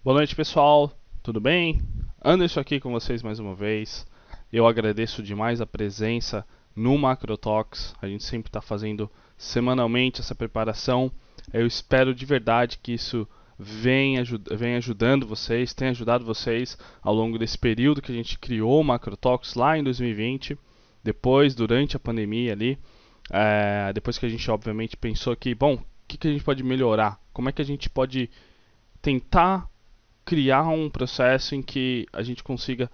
Boa noite, pessoal. Tudo bem? Anderson aqui com vocês mais uma vez. Eu agradeço demais a presença no MacroTalks. A gente sempre está fazendo semanalmente essa preparação. Eu espero de verdade que isso venha ajudando vocês, tenha ajudado vocês ao longo desse período que a gente criou o MacroTalks lá em 2020, depois, durante a pandemia ali. Depois que a gente obviamente pensou que, bom, o que a gente pode melhorar? Como é que a gente pode tentar criar um processo em que a gente consiga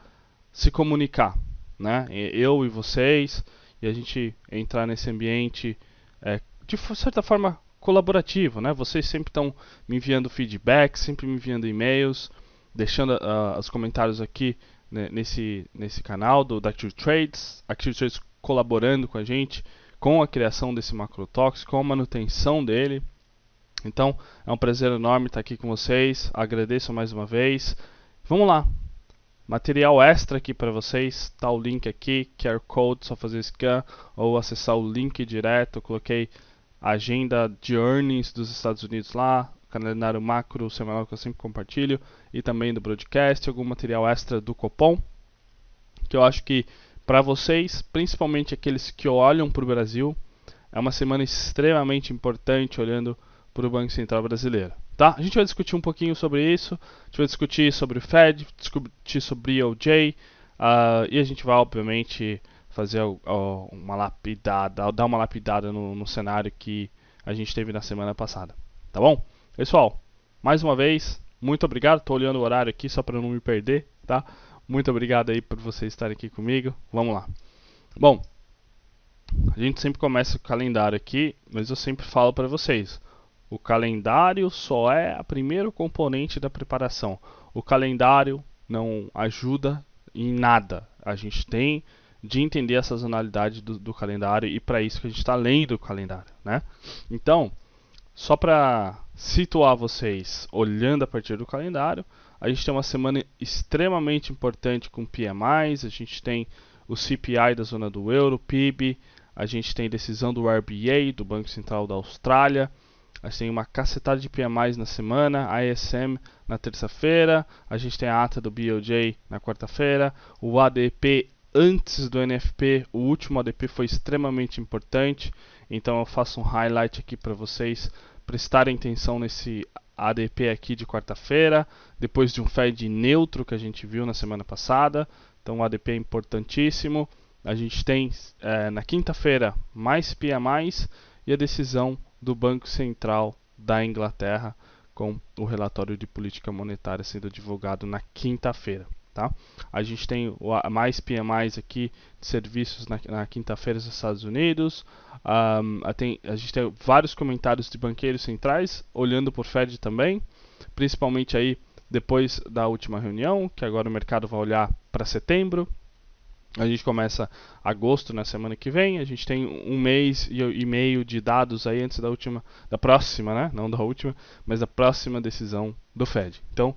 se comunicar, né? Eu e vocês, e a gente entrar nesse ambiente de certa forma colaborativo, né? Vocês sempre estão me enviando feedback, sempre me enviando e-mails, deixando os comentários aqui, né, nesse canal da Active Trades, Active Trades colaborando com a gente, com a criação desse MacroTalks, com a manutenção dele. Então, é um prazer enorme estar aqui com vocês. Agradeço mais uma vez. Vamos lá. Material extra aqui para vocês. Tá o link aqui, QR Code, só fazer scan ou acessar o link direto. Eu coloquei a agenda de earnings dos Estados Unidos lá, calendário macro semanal que eu sempre compartilho e também do broadcast, algum material extra do Copom, que eu acho que para vocês, principalmente aqueles que olham para o Brasil, é uma semana extremamente importante olhando para o Banco Central Brasileiro. Tá? A gente vai discutir um pouquinho sobre isso, a gente vai discutir sobre o Fed, discutir sobre o EOJ, e a gente vai, obviamente, fazer uma lapidada, dar uma lapidada no cenário que a gente teve na semana passada. Tá bom? Pessoal, mais uma vez, muito obrigado. Estou olhando o horário aqui só para não me perder, tá? Muito obrigado aí por vocês estarem aqui comigo. Vamos lá. Bom, a gente sempre começa com o calendário aqui, mas eu sempre falo para vocês. O calendário só é o primeiro componente da preparação. O calendário não ajuda em nada. A gente tem de entender a sazonalidade do calendário e para isso que a gente está lendo o calendário, né? Então, só para situar vocês, olhando a partir do calendário, a gente tem uma semana extremamente importante com PMIs, a gente tem o CPI da zona do euro, PIB, a gente tem decisão do RBA, do Banco Central da Austrália, a gente tem uma cacetada de PMIs na semana, ISM na terça-feira, a gente tem a ata do BOJ na quarta-feira, o ADP antes do NFP, o último ADP foi extremamente importante, então eu faço um highlight aqui para vocês prestarem atenção nesse ADP aqui de quarta-feira, depois de um Fed neutro que a gente viu na semana passada, então o ADP é importantíssimo. A gente tem na quinta-feira mais PMIs e a decisão do Banco Central da Inglaterra com o relatório de política monetária sendo divulgado na quinta-feira. Tá? A gente tem mais PMIs aqui de serviços na quinta-feira nos Estados Unidos. A gente tem vários comentários de banqueiros centrais olhando por Fed também, principalmente aí depois da última reunião, que agora o mercado vai olhar para setembro. A gente começa agosto na semana que vem. A gente tem um mês e meio de dados aí antes da próxima, né? Não da última, mas da próxima decisão do Fed. Então,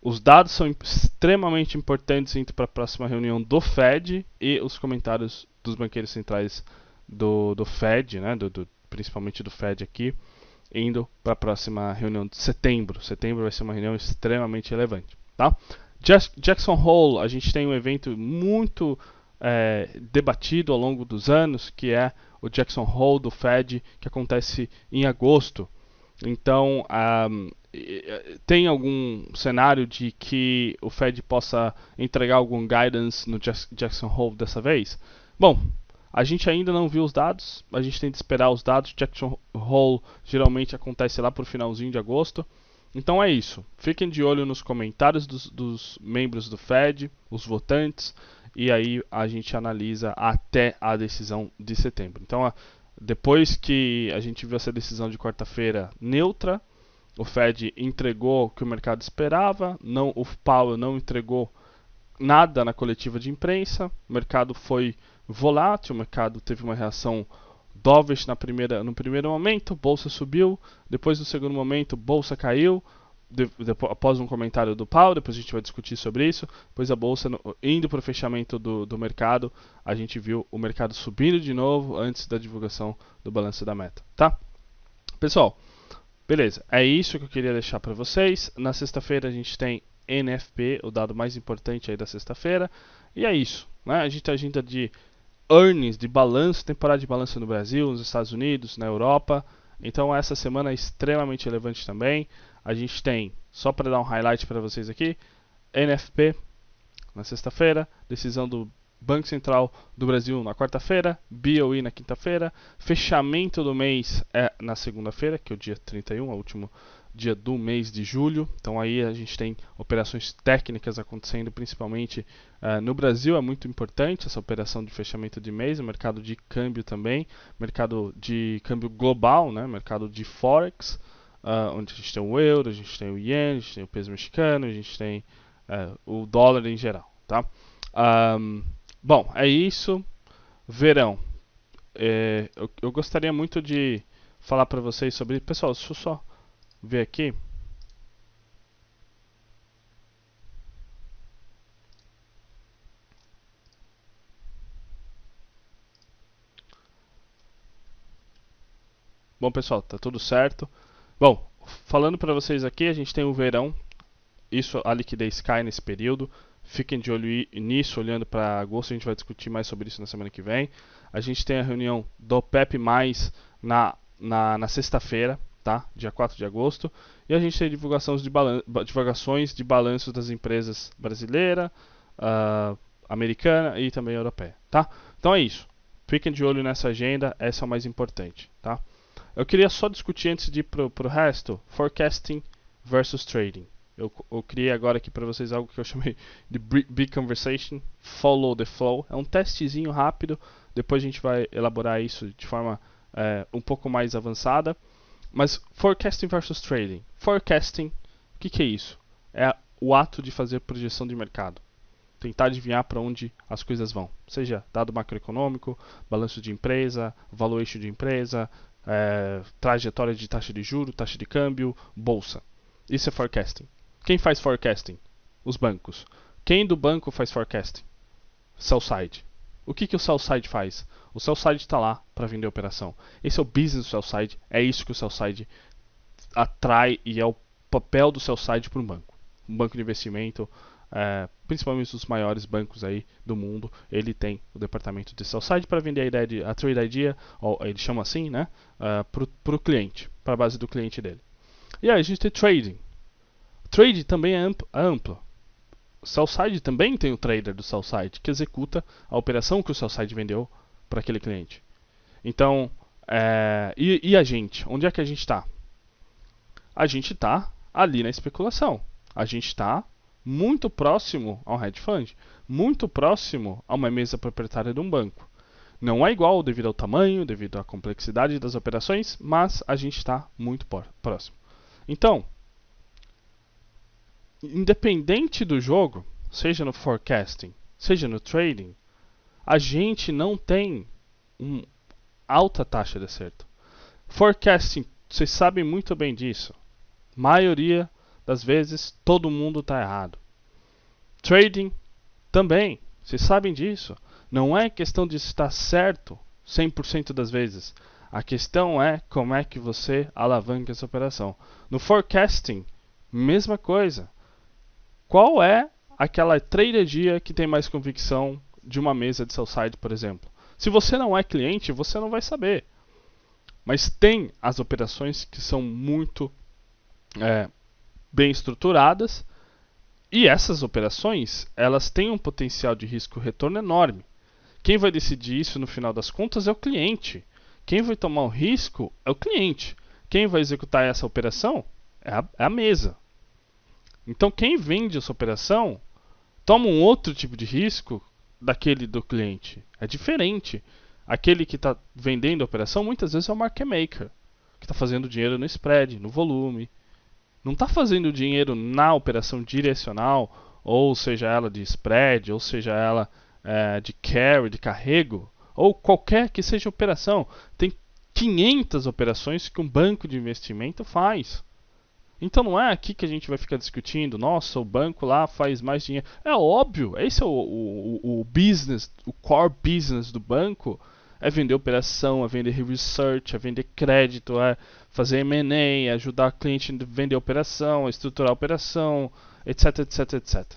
os dados são extremamente importantes indo para a próxima reunião do Fed e os comentários dos banqueiros centrais do Fed, né? Principalmente do Fed aqui, indo para a próxima reunião de setembro. Setembro vai ser uma reunião extremamente relevante, tá? Jackson Hole, a gente tem um evento muito debatido ao longo dos anos, que é o Jackson Hole do Fed, que acontece em agosto. Então, tem algum cenário de que o Fed possa entregar algum guidance no Jackson Hole dessa vez? Bom, a gente ainda não viu os dados, a gente tem de esperar os dados. Jackson Hole geralmente acontece lá para o finalzinho de agosto. Então é isso. Fiquem de olho nos comentários dos membros do Fed, os votantes, e aí a gente analisa até a decisão de setembro. Então, depois que a gente viu essa decisão de quarta-feira neutra, o Fed entregou o que o mercado esperava, o Powell não entregou nada na coletiva de imprensa, o mercado foi volátil, o mercado teve uma reação dovish no primeiro momento, bolsa subiu, depois no segundo momento, bolsa caiu, após um comentário do Powell, depois a gente vai discutir sobre isso, depois a bolsa indo para o fechamento do mercado, a gente viu o mercado subindo de novo antes da divulgação do balanço da meta, tá? Pessoal, Beleza, é isso que eu queria deixar para vocês. Na sexta-feira a gente tem NFP, o dado mais importante aí da sexta-feira. E é isso, né? A gente tem agenda de earnings, de balanço, temporada de balanço no Brasil, nos Estados Unidos, na Europa. Então essa semana é extremamente relevante também. A gente tem, só para dar um highlight para vocês aqui, NFP na sexta-feira, decisão do Banco Central do Brasil na quarta-feira, BOE na quinta-feira, fechamento do mês é na segunda-feira, que é o dia 31, é o último dia do mês de julho. Então aí a gente tem operações técnicas acontecendo, principalmente no Brasil. É muito importante essa operação de fechamento de mês, o mercado de câmbio também, mercado de câmbio global, né, mercado de Forex, onde a gente tem o euro, a gente tem o ien, a gente tem o peso mexicano, a gente tem o dólar em geral, tá? Bom, é isso. Verão. Eu gostaria muito de falar para vocês sobre... Pessoal, deixa eu só ver aqui. Bom, pessoal, tá tudo certo. Bom, falando para vocês aqui, a gente tem o verão. Isso, a liquidez cai nesse período. Fiquem de olho nisso, olhando para agosto. A gente vai discutir mais sobre isso na semana que vem. A gente tem a reunião do PEP+, na sexta-feira, tá? Dia 4 de agosto. E a gente tem divulgações de balanços das empresas brasileira, americana e também europeia, tá? Então é isso. Fiquem de olho nessa agenda, essa é o mais importante, tá? Eu queria só discutir antes de ir pro resto, forecasting versus trading. Eu criei agora aqui para vocês algo que eu chamei de Big Conversation, Follow the Flow. É um testezinho rápido, depois a gente vai elaborar isso de forma um pouco mais avançada. Mas forecasting versus trading. Forecasting, o que é isso? É o ato de fazer projeção de mercado. Tentar adivinhar para onde as coisas vão. Seja dado macroeconômico, balanço de empresa, valuation de empresa, trajetória de taxa de juros, taxa de câmbio, bolsa. Isso é forecasting. Quem faz forecasting? Os bancos. Quem do banco faz forecasting? Sell side. O que o sell side faz? O sell side está lá para vender a operação. Esse é o business do sell side. É isso que o sell side atrai e é o papel do sell side para um banco. Um banco de investimento, principalmente os maiores bancos aí do mundo, ele tem o departamento de sell side para vender a trade idea, ou eles chamam assim, né, para o cliente, para a base do cliente dele. E aí a gente tem trading. Trade também é amplo. O sell side também tem o trader do sell side que executa a operação que o sell side vendeu para aquele cliente. Então, e a gente? Onde é que a gente está? A gente está ali na especulação. A gente está muito próximo ao hedge fund, muito próximo a uma mesa proprietária de um banco. Não é igual devido ao tamanho, devido à complexidade das operações, mas a gente está muito próximo. Então, independente do jogo, seja no forecasting, seja no trading, a gente não tem uma alta taxa de acerto. Forecasting, vocês sabem muito bem disso. Maioria das vezes, todo mundo está errado. Trading, também, vocês sabem disso. Não é questão de estar certo 100% das vezes. A questão é como é que você alavanca essa operação. No forecasting, mesma coisa. Qual é aquela trade dia que tem mais convicção de uma mesa de sell side, por exemplo? Se você não é cliente, você não vai saber. Mas tem as operações que são muito bem estruturadas e essas operações elas têm um potencial de risco-retorno enorme. Quem vai decidir isso no final das contas é o cliente. Quem vai tomar o risco é o cliente. Quem vai executar essa operação é a mesa. Então, quem vende essa operação toma um outro tipo de risco daquele do cliente. É diferente. Aquele que está vendendo a operação muitas vezes é o market maker, que está fazendo dinheiro no spread, no volume. Não está fazendo dinheiro na operação direcional, ou seja ela de spread, ou seja ela de carry, de carrego, ou qualquer que seja a operação. Tem 500 operações que um banco de investimento faz. Então não é aqui que a gente vai ficar discutindo, nossa, o banco lá faz mais dinheiro. É óbvio, esse é o business, o core business do banco, É vender operação, é vender research, é vender crédito, é fazer M&A, é ajudar o cliente a vender operação, a estruturar a operação, etc, etc, etc.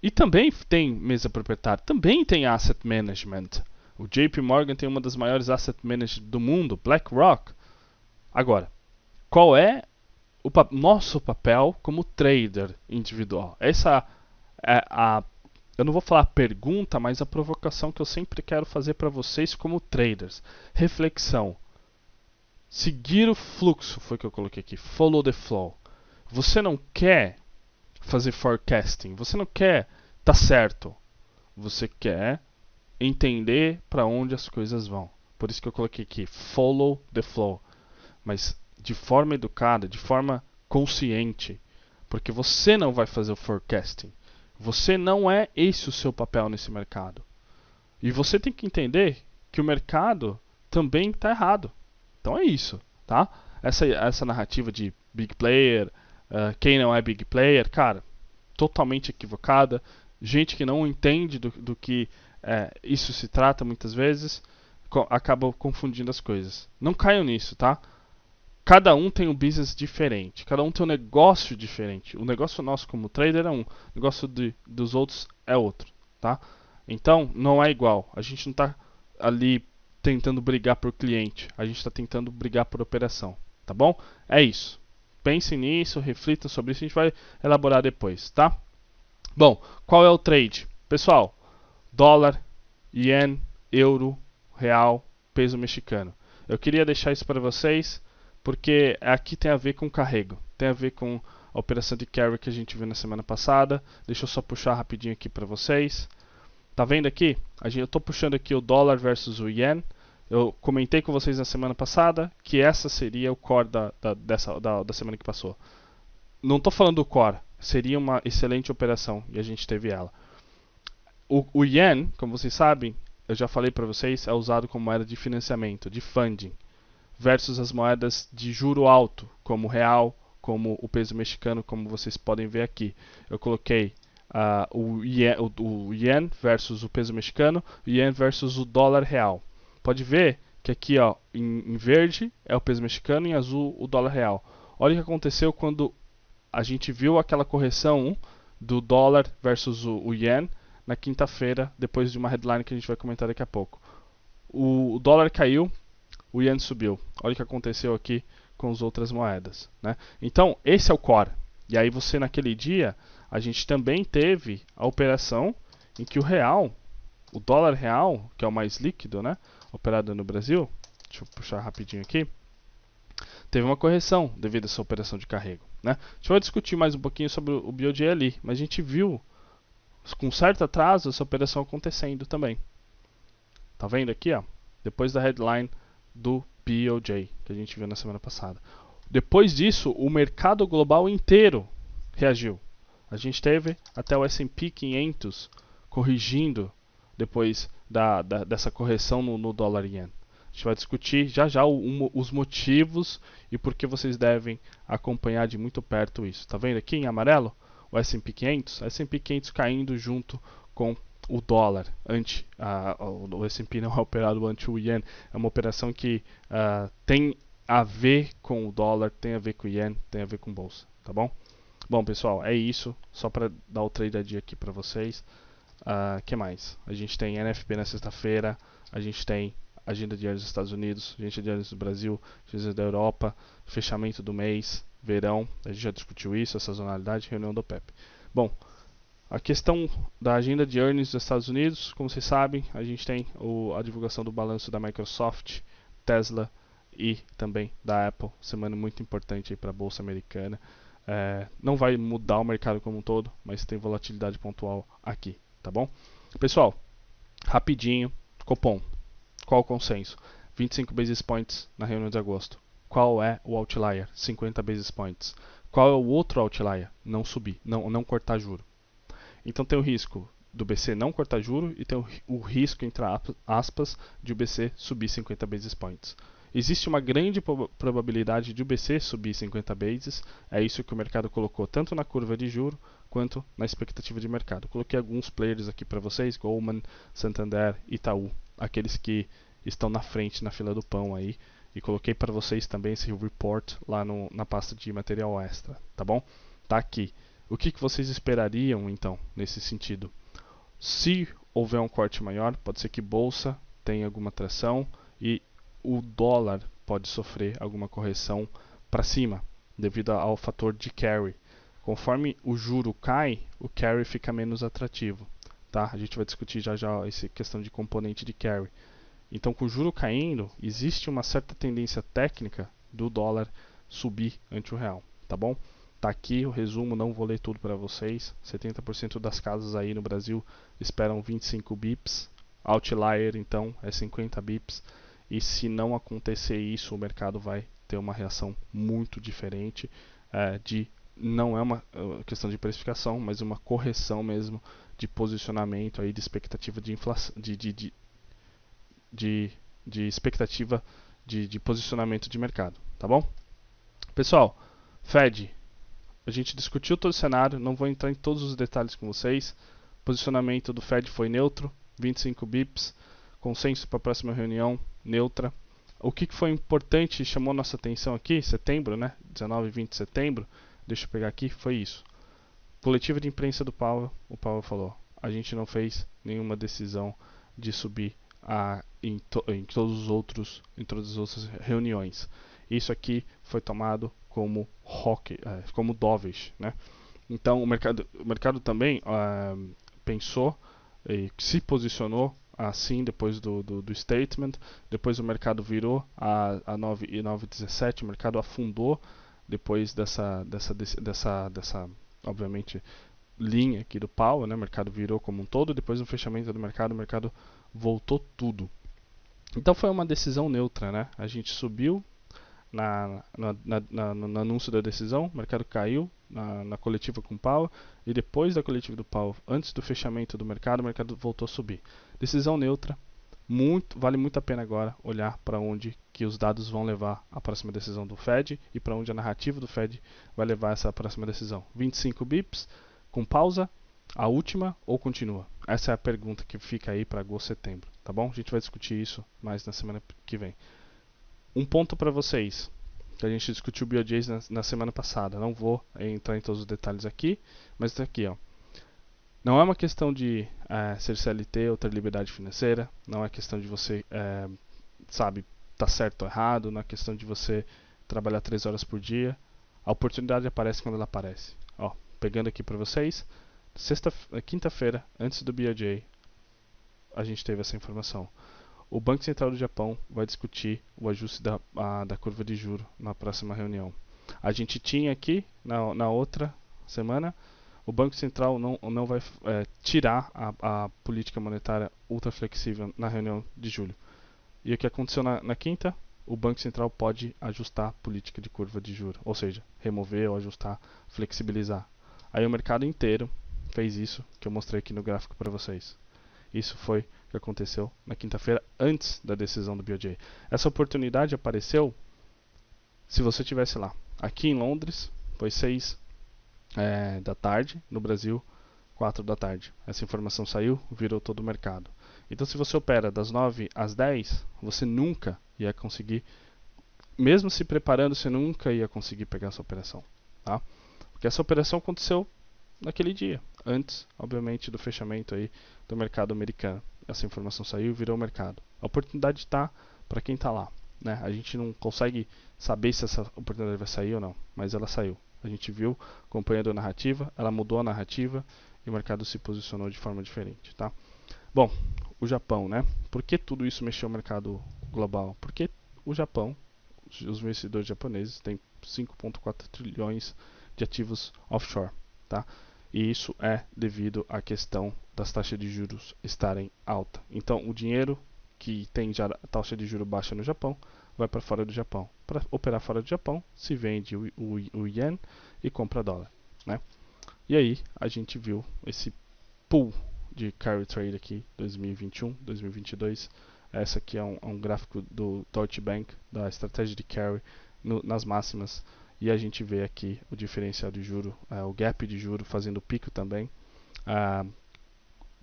E também tem mesa proprietária, também tem asset management. O JP Morgan tem uma das maiores asset managers do mundo, BlackRock. Agora, qual é o nosso papel como trader individual? Essa é eu não vou falar a pergunta, mas a provocação que eu sempre quero fazer para vocês como traders. Reflexão. Seguir o fluxo foi o que eu coloquei aqui. Follow the flow. Você não quer fazer forecasting. Você não quer estar certo. Você quer entender para onde as coisas vão. Por isso que eu coloquei aqui. Follow the flow. Mas de forma educada, de forma consciente. Porque você não vai fazer o forecasting. Você não é esse o seu papel nesse mercado. E você tem que entender que o mercado também está errado. Então é isso, tá? Essa narrativa de big player, quem não é big player, cara, totalmente equivocada. Gente que não entende do que isso se trata muitas vezes, acaba confundindo as coisas. Não caiam nisso, tá? Cada um tem um business diferente, cada um tem um negócio diferente. O negócio nosso como trader é um, o negócio dos outros é outro, tá? Então, não é igual. A gente não está ali tentando brigar por cliente, a gente está tentando brigar por operação, tá bom? É isso. Pensem nisso, reflitam sobre isso, a gente vai elaborar depois, tá? Bom, qual é o trade? Pessoal, dólar, ien, euro, real, peso mexicano. Eu queria deixar isso para vocês porque aqui tem a ver com carrego, tem a ver com a operação de carry que a gente viu na semana passada. Deixa eu só puxar rapidinho aqui para vocês. Tá vendo aqui? Eu estou puxando aqui o dólar versus o yen. Eu comentei com vocês na semana passada que essa seria o core da semana que passou. Não estou falando do core, seria uma excelente operação e a gente teve ela. O yen, como vocês sabem, eu já falei para vocês, é usado como moeda de financiamento, de funding, versus as moedas de juro alto, como o real, como o peso mexicano, como vocês podem ver aqui. Eu coloquei o yen versus o peso mexicano, o yen versus o dólar real. Pode ver que aqui ó, em verde é o peso mexicano e em azul o dólar real. Olha o que aconteceu quando a gente viu aquela correção do dólar versus o yen na quinta-feira, depois de uma headline que a gente vai comentar daqui a pouco. O dólar caiu, o yen subiu. Olha o que aconteceu aqui com as outras moedas, né? Então, esse é o core. E aí você naquele dia, a gente também teve a operação em que o real, o dólar real, que é o mais líquido, né, operado no Brasil, deixa eu puxar rapidinho aqui, teve uma correção devido a essa operação de carrego, né? A gente vai discutir mais um pouquinho sobre o BOJ ali, mas a gente viu com certo atraso essa operação acontecendo também. Tá vendo aqui, ó? Depois da headline do BOJ que a gente viu na semana passada. Depois disso, o mercado global inteiro reagiu. A gente teve até o S&P 500 corrigindo depois dessa correção no dólar yen. A gente vai discutir já já os motivos e por que vocês devem acompanhar de muito perto isso. Tá vendo aqui em amarelo o S&P 500? O S&P 500 caindo junto com o dólar. O S&P não é operado ante o yen. É uma operação que tem a ver com o dólar, tem a ver com o yen, tem a ver com bolsa, tá bom? Bom, pessoal, é isso. Só para dar o trade aqui para vocês. Que mais? A gente tem NFP na sexta-feira. A gente tem agenda diária dos Estados Unidos, agenda diária do Brasil, agenda da Europa, fechamento do mês, verão. A gente já discutiu isso, a sazonalidade, reunião do OPEP. Bom, a questão da agenda de earnings dos Estados Unidos, como vocês sabem, a gente tem a divulgação do balanço da Microsoft, Tesla e também da Apple. Semana muito importante para a Bolsa Americana. Não vai mudar o mercado como um todo, mas tem volatilidade pontual aqui, tá bom? Pessoal, rapidinho, Copom. Qual o consenso? 25 basis points na reunião de agosto. Qual é o outlier? 50 basis points. Qual é o outro outlier? Não subir, não cortar juro. Então tem o risco do BC não cortar juro e tem o risco, entre aspas, de o BC subir 50 basis points. Existe uma grande probabilidade de o BC subir 50 basis, é isso que o mercado colocou tanto na curva de juro quanto na expectativa de mercado. Coloquei alguns players aqui para vocês, Goldman, Santander, Itaú. aqueles que estão na frente na fila do pão aí. E coloquei para vocês também esse report lá na pasta de material extra, tá bom? Tá aqui. O que vocês esperariam então nesse sentido? Se houver um corte maior, pode ser que bolsa tenha alguma tração e o dólar pode sofrer alguma correção para cima, devido ao fator de carry. Conforme o juro cai, o carry fica menos atrativo. Tá? A gente vai discutir já essa questão de componente de carry. Então, com o juro caindo, existe uma certa tendência técnica do dólar subir ante o real, tá bom? Tá aqui o resumo, não vou ler tudo para vocês. 70% das casas aí no Brasil esperam 25 bips. Outlier, então, é 50 bips. E se não acontecer isso, o mercado vai ter uma reação muito diferente. Não é uma questão de precificação, mas uma correção mesmo de posicionamento aí, de expectativa de inflação, de expectativa de posicionamento de mercado, tá bom? Pessoal, Fed, a gente discutiu todo o cenário, não vou entrar em todos os detalhes com vocês. Posicionamento do Fed foi neutro, 25 bips, consenso para a próxima reunião, neutra. O que foi importante e chamou nossa atenção aqui, setembro, né? 19 e 20 de setembro, deixa eu pegar aqui, foi isso. Coletiva de imprensa do Powell, o Powell falou, a gente não fez nenhuma decisão de subir em todas as outras reuniões. Isso aqui foi tomado como como dovish, né? Então o mercado também pensou e se posicionou assim depois do statement. Depois o mercado virou a 9,17, o mercado afundou depois dessa obviamente linha aqui do Powell, né? O mercado virou como um todo. Depois do fechamento do mercado, o mercado voltou tudo. Então foi uma decisão neutra, né? A gente subiu no anúncio da decisão, o mercado caiu na coletiva com o Powell e depois da coletiva do Powell, antes do fechamento do mercado, o mercado voltou a subir. Decisão neutra, vale muito a pena agora olhar para onde que os dados vão levar a próxima decisão do Fed e para onde a narrativa do Fed vai levar essa próxima decisão. 25 bips, com pausa, a última ou continua? Essa é a pergunta que fica aí para agosto, setembro, tá bom? A gente vai discutir isso mais na semana que vem. Um ponto para vocês, que a gente discutiu o BOJs na semana passada. Não vou entrar em todos os detalhes aqui, mas está aqui, ó. Não é uma questão de ser CLT ou ter liberdade financeira. Não é questão de você, tá certo ou errado. Não é questão de você trabalhar 3 horas por dia. A oportunidade aparece quando ela aparece. Ó, pegando aqui para vocês, quinta-feira, antes do BOJ, a gente teve essa informação. O Banco Central do Japão vai discutir o ajuste da curva de juro na próxima reunião. A gente tinha aqui, na outra semana, o Banco Central não vai tirar a política monetária ultra flexível na reunião de julho. E o que aconteceu na quinta? O Banco Central pode ajustar a política de curva de juro, ou seja, remover ou ajustar, flexibilizar. Aí o mercado inteiro fez isso que eu mostrei aqui no gráfico para vocês. Isso foi o que aconteceu na quinta-feira, antes da decisão do BOJ. Essa oportunidade apareceu se você estivesse lá. Aqui em Londres, foi 6 da tarde, no Brasil, 4 da tarde. Essa informação saiu, virou todo o mercado. Então, se você opera das 9 às 10, você nunca ia conseguir, mesmo se preparando, você nunca ia conseguir pegar essa operação. Tá? Porque essa operação aconteceu naquele dia, antes, obviamente, do fechamento aí do mercado americano. Essa informação saiu e virou o mercado. A oportunidade está para quem está lá. Né? A gente não consegue saber se essa oportunidade vai sair ou não, mas ela saiu. A gente viu, acompanhando a narrativa, ela mudou a narrativa e o mercado se posicionou de forma diferente. Tá? Bom, o Japão, né? Por que tudo isso mexeu no mercado global? Porque o Japão, os investidores japoneses têm 5,4 trilhões de ativos offshore. Tá? E isso é devido à questão das taxas de juros estarem altas. Então, o dinheiro que tem já taxa de juros baixa no Japão vai para fora do Japão. Para operar fora do Japão, se vende o yen e compra dólar. Né? E aí, a gente viu esse pool de carry trade aqui, 2021, 2022. Essa aqui é um gráfico do Deutsche Bank, da estratégia de carry nas máximas. E a gente vê aqui o diferencial de juro, o gap de juro fazendo pico também.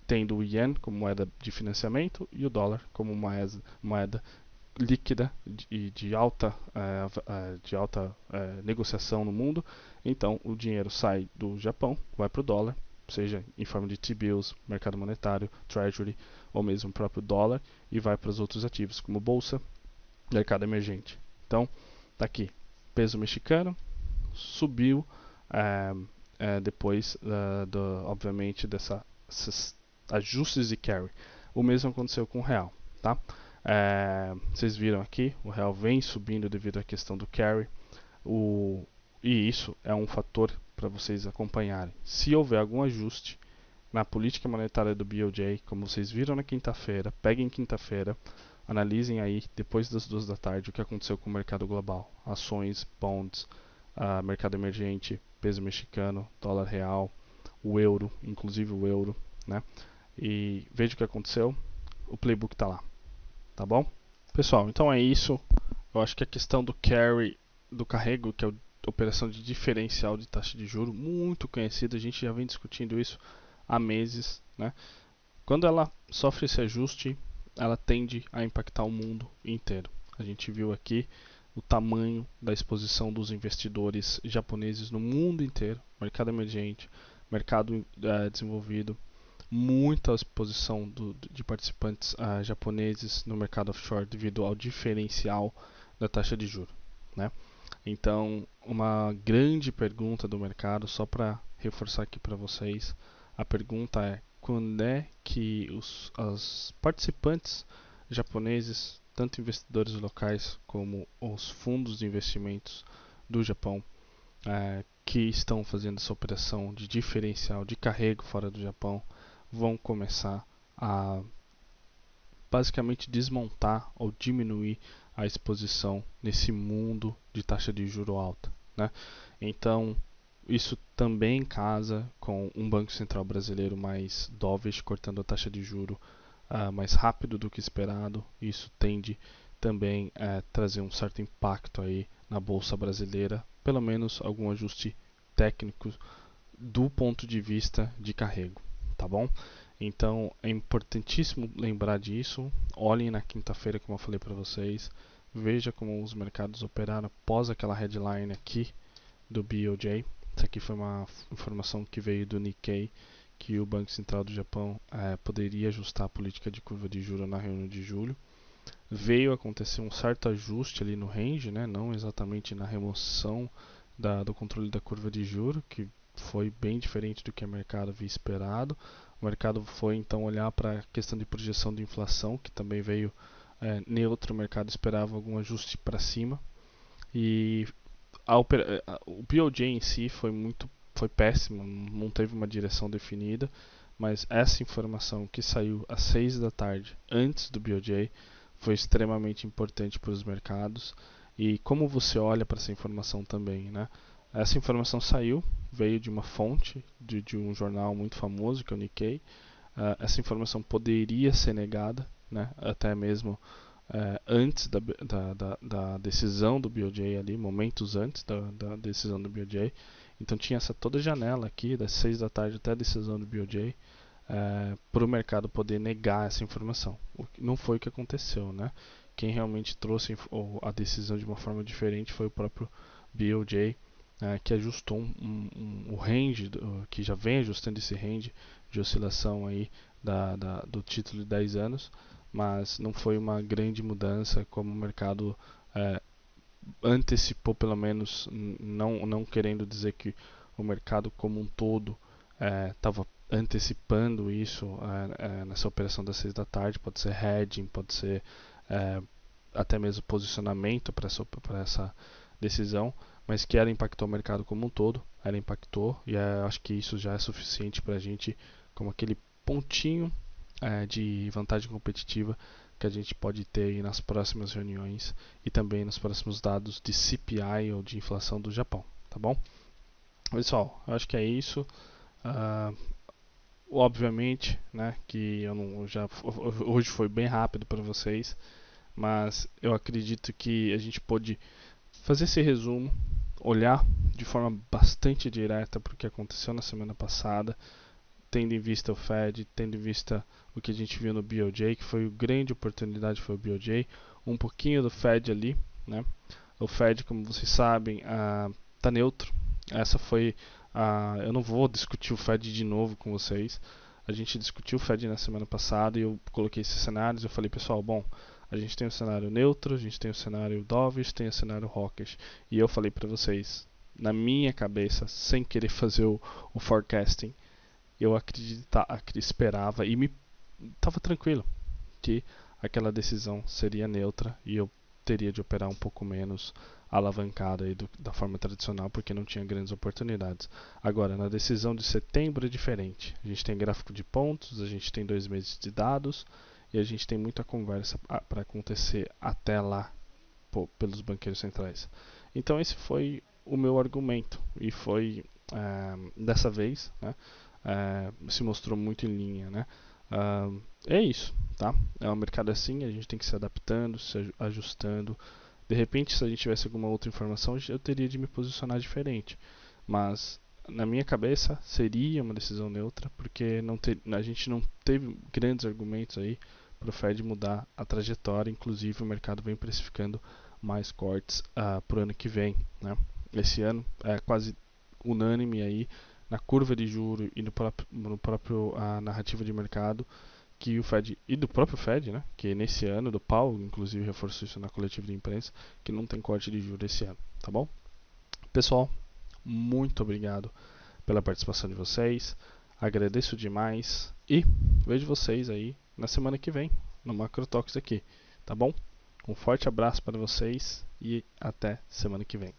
tendo o yen como moeda de financiamento e o dólar como moeda líquida de alta negociação no mundo. Então o dinheiro sai do Japão, vai para o dólar, seja em forma de T-bills, mercado monetário, treasury ou mesmo o próprio dólar, e vai para os outros ativos como bolsa, mercado emergente. Então tá aqui, peso mexicano subiu depois obviamente desses ajustes de carry. O mesmo aconteceu com o real, tá? Vocês viram aqui, o real vem subindo devido à questão do carry, e isso é um fator para vocês acompanharem. Se houver algum ajuste na política monetária do BOJ, como vocês viram na quinta-feira, peguem quinta-feira, analisem aí depois das 2 da tarde o que aconteceu com o mercado global, ações, bonds, mercado emergente, peso mexicano, dólar real, o euro, inclusive o euro, né? E veja o que aconteceu, o playbook está lá, tá bom? Pessoal, então é isso. Eu acho que a questão do carry, do carrego, que é a operação de diferencial de taxa de juro, muito conhecida, a gente já vem discutindo isso há meses, né? Quando ela sofre esse ajuste, ela tende a impactar o mundo inteiro. A gente viu aqui o tamanho da exposição dos investidores japoneses no mundo inteiro, mercado emergente, mercado desenvolvido, muita exposição de participantes japoneses no mercado offshore devido ao diferencial da taxa de juros, né? Então, uma grande pergunta do mercado, só para reforçar aqui para vocês, a pergunta é: quando é que os participantes japoneses, tanto investidores locais como os fundos de investimentos do Japão, que estão fazendo essa operação de diferencial de carrego fora do Japão, vão começar a basicamente desmontar ou diminuir a exposição nesse mundo de taxa de juro alta, né? Então, isso também casa com um Banco Central brasileiro mais dovish, cortando a taxa de juro mais rápido do que esperado. Isso tende também a trazer um certo impacto aí na bolsa brasileira, pelo menos algum ajuste técnico do ponto de vista de carrego, tá bom? Então é importantíssimo lembrar disso. Olhem na quinta-feira, como eu falei para vocês, veja como os mercados operaram após aquela headline aqui do BOJ. Isso aqui foi uma informação que veio do Nikkei, que o Banco Central do Japão poderia ajustar a política de curva de juros na reunião de julho. Veio acontecer um certo ajuste ali no range, né? Não exatamente na remoção do controle da curva de juros, que foi bem diferente do que o mercado havia esperado. O mercado foi então olhar para a questão de projeção de inflação, que também veio neutro. O mercado esperava algum ajuste para cima. E o BOJ em si foi péssimo, não teve uma direção definida, mas essa informação que saiu às 6 da tarde, antes do BOJ, foi extremamente importante para os mercados. E como você olha para essa informação também, né? Essa informação saiu, veio de uma fonte, de um jornal muito famoso, que é o Nikkei. Essa informação poderia ser negada, né? Até mesmo antes da decisão do BOJ ali, momentos antes da decisão do BOJ. Então tinha essa toda janela aqui, das 6 da tarde até a decisão do BOJ, para o mercado poder negar essa informação. Não foi o que aconteceu, né? Quem realmente trouxe a decisão de uma forma diferente foi o próprio BOJ, que ajustou o range, que já vem ajustando esse range de oscilação aí do título de 10 anos, mas não foi uma grande mudança como o mercado antecipou, pelo menos, não querendo dizer que o mercado como um todo estava antecipando isso nessa operação das 6 da tarde. Pode ser hedging, pode ser até mesmo posicionamento para essa decisão, mas que ela impactou o mercado como um todo, ela impactou, e acho que isso já é suficiente para a gente, como aquele pontinho de vantagem competitiva que a gente pode ter aí nas próximas reuniões e também nos próximos dados de CPI ou de inflação do Japão, tá bom? Pessoal, eu acho que é isso. Obviamente, né, que hoje foi bem rápido para vocês, mas eu acredito que a gente pôde fazer esse resumo, olhar de forma bastante direta para o que aconteceu na semana passada, tendo em vista o Fed, tendo em vista o que a gente viu no BOJ, que foi uma grande oportunidade, foi o BOJ, um pouquinho do Fed ali, né? O Fed, como vocês sabem, está neutro. Essa foi eu não vou discutir o Fed de novo com vocês. A gente discutiu o Fed na semana passada e eu coloquei esses cenários. Eu falei, pessoal, bom, a gente tem o cenário neutro, a gente tem o cenário dovish, tem o cenário hawkish. E eu falei para vocês, na minha cabeça, sem querer fazer o forecasting, eu esperava e me estava tranquilo que aquela decisão seria neutra e eu teria de operar um pouco menos alavancada aí da forma tradicional porque não tinha grandes oportunidades. Agora, na decisão de setembro é diferente. A gente tem gráfico de pontos, a gente tem 2 meses de dados e a gente tem muita conversa para acontecer até lá pelos banqueiros centrais. Então esse foi o meu argumento e foi dessa vez, né, se mostrou muito em linha, né? É isso, tá? É um mercado assim, a gente tem que se adaptando, se ajustando. De repente, se a gente tivesse alguma outra informação, eu teria de me posicionar diferente. Mas na minha cabeça seria uma decisão neutra, porque a gente não teve grandes argumentos aí para o Fed mudar a trajetória. Inclusive, o mercado vem precificando mais cortes para o ano que vem, né? Esse ano é quase unânime aí na curva de juro e no próprio narrativa de mercado que o Fed e do próprio Fed, né, que nesse ano do Powell, inclusive reforçou isso na coletiva de imprensa, que não tem corte de juros esse ano, tá bom? Pessoal, muito obrigado pela participação de vocês. Agradeço demais e vejo vocês aí na semana que vem no Macro Talks aqui, tá bom? Um forte abraço para vocês e até semana que vem.